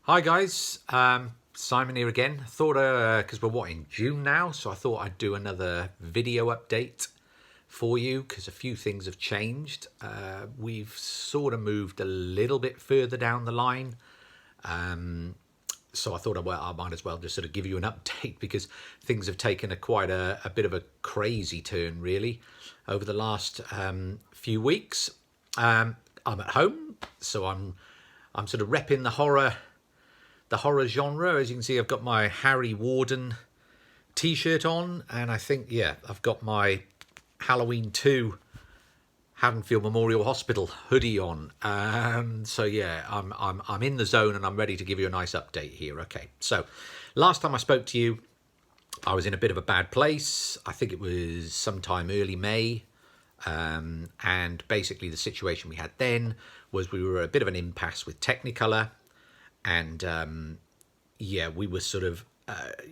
Hi guys, Simon here again. Thought because we're in June now, so I thought I'd do another video update for you because a few things have changed. We've sort of moved a little bit further down the line, so I thought I might as well just sort of give you an update because things have taken quite a bit of a crazy turn really over the last few weeks. I'm at home, so I'm sort of repping the horror genre. As you can see, I've got my Harry Warden t-shirt on, and I think, yeah, I've got my Halloween 2 Haddonfield Memorial Hospital hoodie on. So yeah, I'm in the zone and I'm ready to give you a nice update here. Okay, so last time I spoke to you, I was in a bit of a bad place. I think it was sometime early May. And basically the situation we had then was we were at a bit of an impasse with Technicolor. And yeah, we were sort of,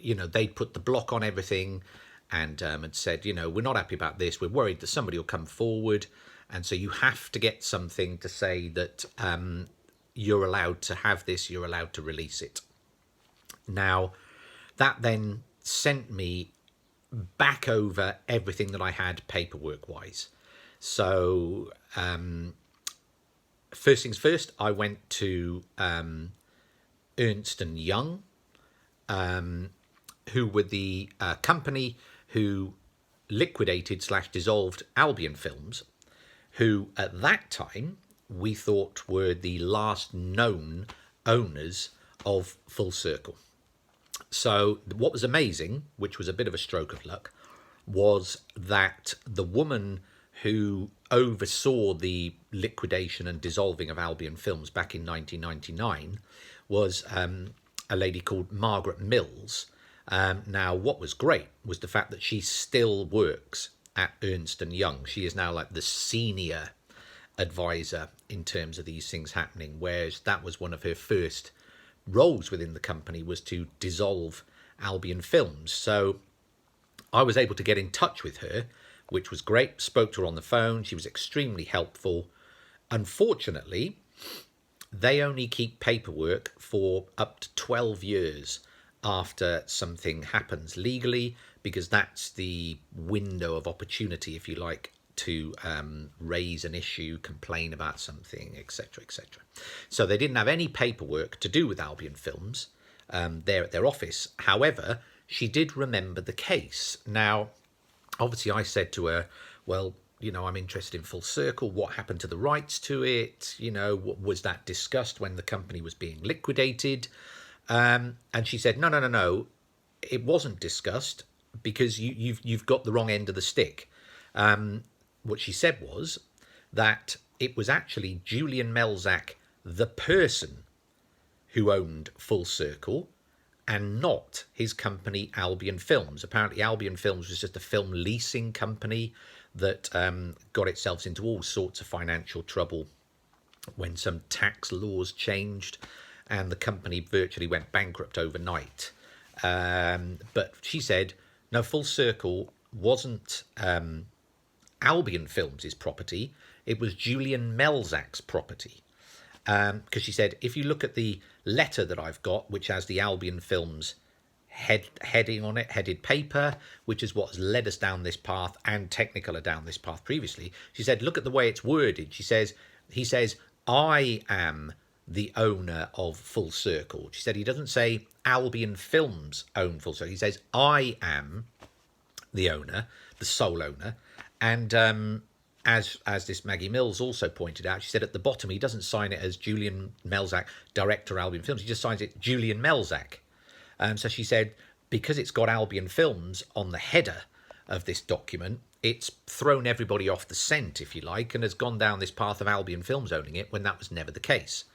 they'd put the block on everything and had said, we're not happy about this. We're worried that somebody will come forward. And so you have to get something to say that you're allowed to have this, you're allowed to release it. Now, that then sent me back over everything that I had paperwork-wise. So first things first, I went to Ernst & Young, who were the company who liquidated/dissolved Albion Films, who at that time we thought were the last known owners of Full Circle. So what was amazing, which was a bit of a stroke of luck, was that the woman who oversaw the liquidation and dissolving of Albion Films back in 1999 was a lady called Margaret Mills. Now, what was great was the fact that she still works at Ernst & Young. She is now like the senior advisor in terms of these things happening, whereas that was one of her first roles within the company, was to dissolve Albion Films. So I was able to get in touch with her, which was great. Spoke to her on the phone. She was extremely helpful. Unfortunately, they only keep paperwork for up to 12 years after something happens legally, because that's the window of opportunity, if you like, to raise an issue, complain about something, etc., etc. So they didn't have any paperwork to do with Albion Films there at their office. However, she did remember the case. Now, obviously, I said to her, well, I'm interested in Full Circle. What happened to the rights to it? Was that discussed when the company was being liquidated? And she said, no. It wasn't discussed because you've got the wrong end of the stick. What she said was that it was actually Julian Melzack, the person, who owned Full Circle, and not his company Albion Films. Apparently Albion Films was just a film leasing company that got itself into all sorts of financial trouble when some tax laws changed and the company virtually went bankrupt overnight. But she said, no, Full Circle wasn't Albion Films' property. It was Julian Melzack's property. Because she said, if you look at the letter that I've got, which has the Albion Films heading on it, headed paper, which is what has led us down this path and Technicolor down this path previously. She said, look at the way it's worded. He says, I am the owner of Full Circle. She said, he doesn't say Albion Films own Full Circle. He says, I am the owner, the sole owner. And as this Maggie Mills also pointed out, she said at the bottom, he doesn't sign it as Julian Melzack, director Albion Films. He just signs it Julian Melzack. So she said, because it's got Albion Films on the header of this document, it's thrown everybody off the scent, if you like, and has gone down this path of Albion Films owning it when that was never the case.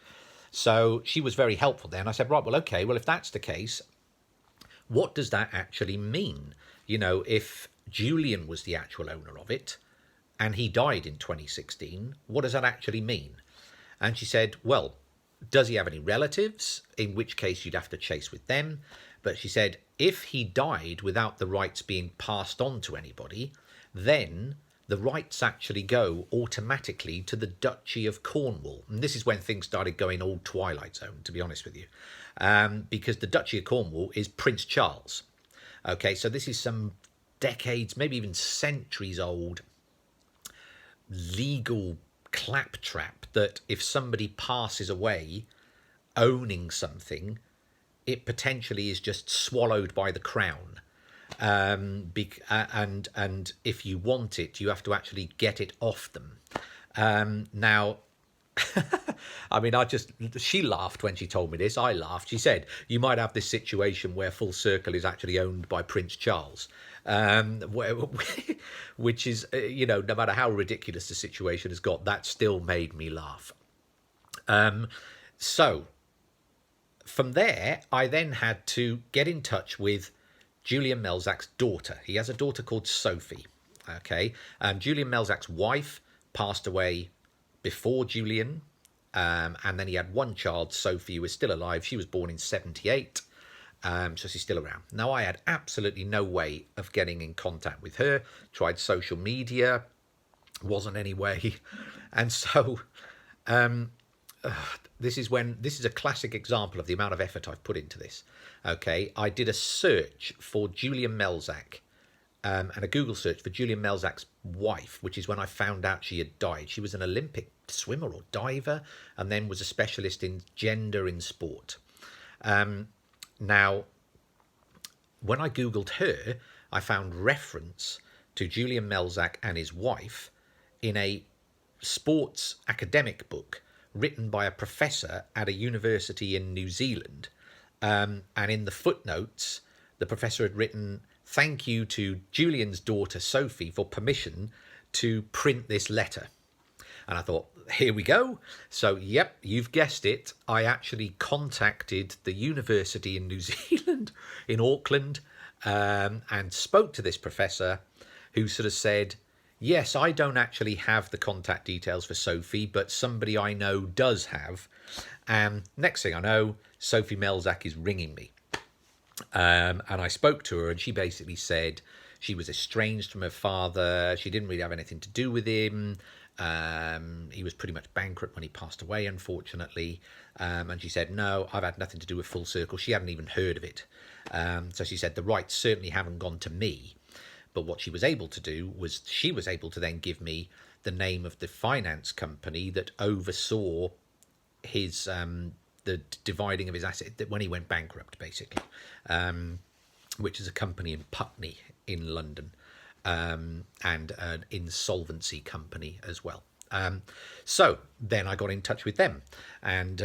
So she was very helpful there. And I said, right, well, okay, well, if that's the case, what does that actually mean? If Julian was the actual owner of it and he died in 2016, what does that actually mean? And she said, well, does he have any relatives? In which case you'd have to chase with them. But she said, if he died without the rights being passed on to anybody, then the rights actually go automatically to the Duchy of Cornwall. And this is when things started going all Twilight Zone, to be honest with you, because the Duchy of Cornwall is Prince Charles. Okay, so this is some decades, maybe even centuries old legal claptrap that if somebody passes away owning something, it potentially is just swallowed by the crown. And if you want it, you have to actually get it off them. Now, I mean, she laughed when she told me this. I laughed. She said, you might have this situation where Full Circle is actually owned by Prince Charles, which is, no matter how ridiculous the situation has got, that still made me laugh. So from there, I then had to get in touch with Julian Melzak's daughter. He has a daughter called Sophie. Okay, Julian Melzak's wife passed away before Julian, and then he had one child, Sophie, who is still alive. She was born in 78, so she's still around. Now, I had absolutely no way of getting in contact with her. Tried social media, wasn't any way, and so this is a classic example of the amount of effort I've put into this. Okay, I did a search for Julian Melzak, and a Google search for Julian Melzak's wife, which is when I found out she had died. She was an Olympic swimmer or diver, and then was a specialist in gender in sport. Now, when I Googled her, I found reference to Julian Melzak and his wife in a sports academic book written by a professor at a university in New Zealand. And in the footnotes, the professor had written, "Thank you to Julian's daughter, Sophie, for permission to print this letter." And I thought, here we go. So, yep, you've guessed it. I actually contacted the university in New Zealand, in Auckland, and spoke to this professor who sort of said, yes, I don't actually have the contact details for Sophie, but somebody I know does have. And next thing I know, Sophie Melzak is ringing me. And I spoke to her, and she basically said she was estranged from her father. She didn't really have anything to do with him. He was pretty much bankrupt when he passed away, unfortunately. And she said, no, I've had nothing to do with Full Circle. She hadn't even heard of it. So she said, the rights certainly haven't gone to me. But what she was able to do was she was able to then give me the name of the finance company that oversaw his the dividing of his asset when he went bankrupt, basically, which is a company in Putney in London, and an insolvency company as well. So then I got in touch with them, and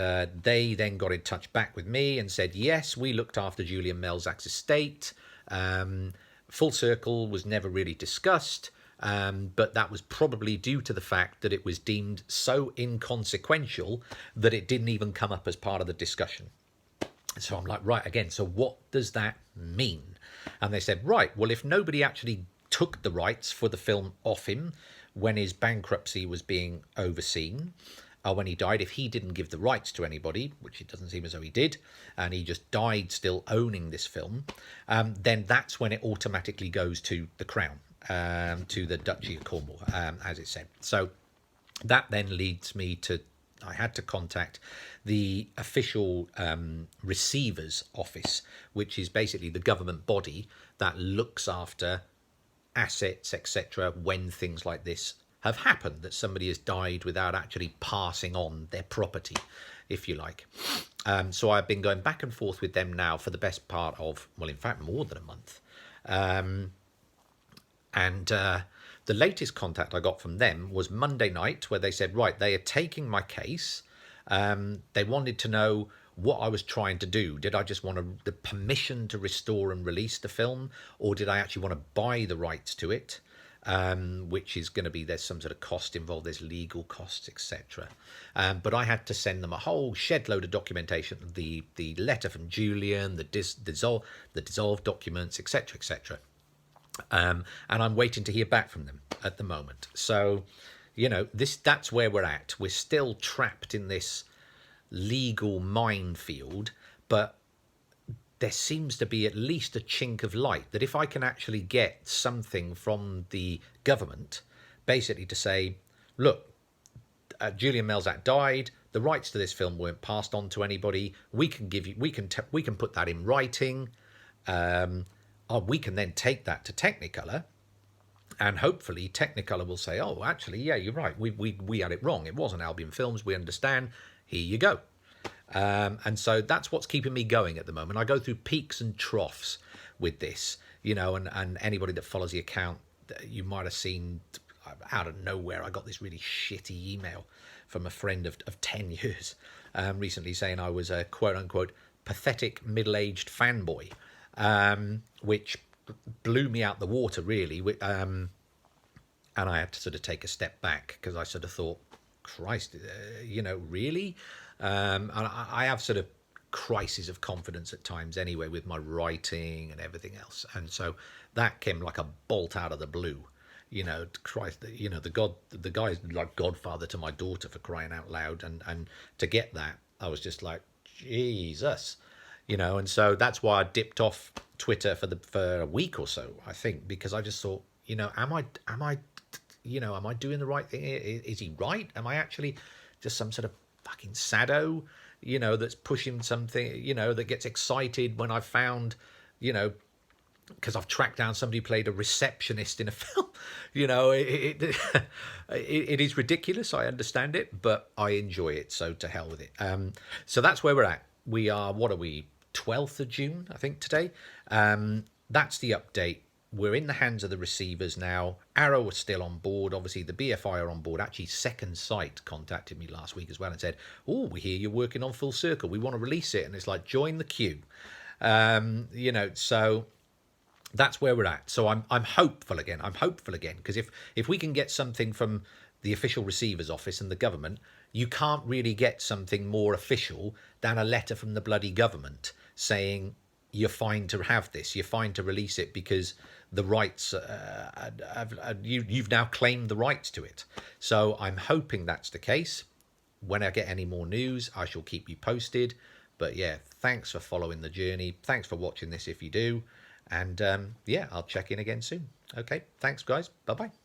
they then got in touch back with me and said, yes, we looked after Julian Melzak's estate. Full Circle was never really discussed, but that was probably due to the fact that it was deemed so inconsequential that it didn't even come up as part of the discussion. So I'm like, right, again, so what does that mean? And they said, right, well, if nobody actually took the rights for the film off him when his bankruptcy was being overseen, or when he died, if he didn't give the rights to anybody, which it doesn't seem as though he did, and he just died still owning this film, then that's when it automatically goes to the Crown, to the Duchy of Cornwall, as it said. So that then leads me to, I had to contact the official receiver's office, which is basically the government body that looks after assets, etc., when things like this have happened, that somebody has died without actually passing on their property, if you like. So I've been going back and forth with them now for the best part of, well, in fact, more than a month. The latest contact I got from them was Monday night, where they said, right, they are taking my case. They wanted to know what I was trying to do. Did I just want the permission to restore and release the film, or did I actually want to buy the rights to it? Which is going to be, there's some sort of cost involved, there's legal costs, etc. But I had to send them a whole shed load of documentation, the letter from Julian, the dissolved documents, etc., etc. And I'm waiting to hear back from them at the moment. So, that's where we're at. We're still trapped in this legal minefield, but there seems to be at least a chink of light that if I can actually get something from the government basically to say, look, Julian Melzat died. The rights to this film weren't passed on to anybody. We can give you, we can put that in writing. We can then take that to Technicolor, and hopefully Technicolor will say, oh, actually, yeah, you're right. We had it wrong. It wasn't Albion Films. We understand. Here you go. And so that's what's keeping me going at the moment. I go through peaks and troughs with this, and anybody that follows the account, you might have seen out of nowhere, I got this really shitty email from a friend of 10 years recently saying I was a quote unquote pathetic middle-aged fanboy, which blew me out the water really. And I had to sort of take a step back because I sort of thought, Christ, really? And I have sort of crises of confidence at times anyway with my writing and everything else. And so that came like a bolt out of the blue. Christ, the guy's like godfather to my daughter, for crying out loud. And to get that, I was just like, Jesus, and so that's why I dipped off Twitter for a week or so, I think, because I just thought, am I doing the right thing? Is he right? Am I actually just some sort of fucking sado, that's pushing something, that gets excited when I found, because I've tracked down somebody who played a receptionist in a film. It is ridiculous. I understand it, but I enjoy it. So to hell with it. So that's where we're at. We are, what are we, 12th of June, I think, today. That's the update. We're in the hands of the receivers now. Arrow are still on board. Obviously, the BFI are on board. Actually, Second Sight contacted me last week as well and said, oh, we hear you're working on Full Circle. We want to release it. And it's like, join the queue. So that's where we're at. So I'm hopeful again. Because if we can get something from the official receiver's office and the government, you can't really get something more official than a letter from the bloody government saying you're fine to have this, you're fine to release it because the rights, you've now claimed the rights to it. So I'm hoping that's the case. When I get any more news, I shall keep you posted. But yeah, thanks for following the journey. Thanks for watching this if you do. And yeah, I'll check in again soon. Okay, thanks guys. Bye-bye.